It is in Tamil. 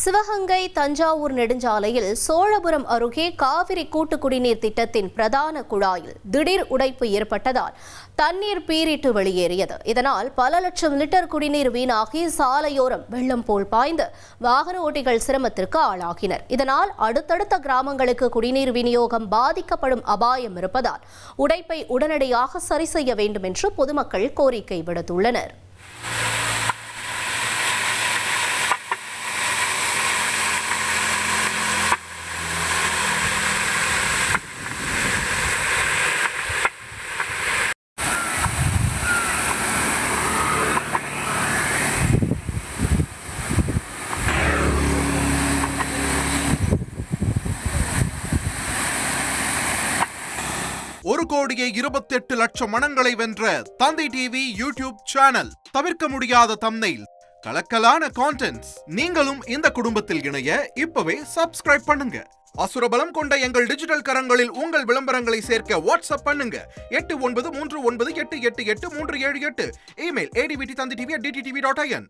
சிவகங்கை தஞ்சாவூர் நெடுஞ்சாலையில் சோழபுரம் அருகே காவிரி கூட்டு குடிநீர் திட்டத்தின் பிரதான குழாயில் திடீர் உடைப்பு ஏற்பட்டதால் தண்ணீர் பீரிட்டு வெளியேறியது. இதனால் பல லட்சம் லிட்டர் குடிநீர் வீணாகி சாலையோரம் வெள்ளம் போல் பாய்ந்து வாகன ஓட்டிகள் சிரமத்திற்கு ஆளாகினர். இதனால் அடுத்தடுத்த கிராமங்களுக்கு குடிநீர் விநியோகம் பாதிக்கப்படும் அபாயம் இருப்பதால் உடைப்பை உடனடியாக சரி செய்ய வேண்டும் என்று பொதுமக்கள் கோரிக்கை விடுத்துள்ளனர். ஒரு கோடியே 28 லட்சம் மனங்களை வென்ற தந்தி டிவி யூடியூப் சேனல். தவிர்க்க முடியாத தம்ப்நெயில், கலக்கலான கான்டென்ட்ஸ். நீங்களும் இந்த குடும்பத்தில் இணைய இப்பவே சப்ஸ்கிரைப் பண்ணுங்க. அசுரபலம் கொண்ட எங்கள் டிஜிட்டல் கரங்களில் உங்கள் விளம்பரங்களை சேர்க்க வாட்ஸ்அப் பண்ணுங்க. 8939888838. Email advtthanditv@dttv.in.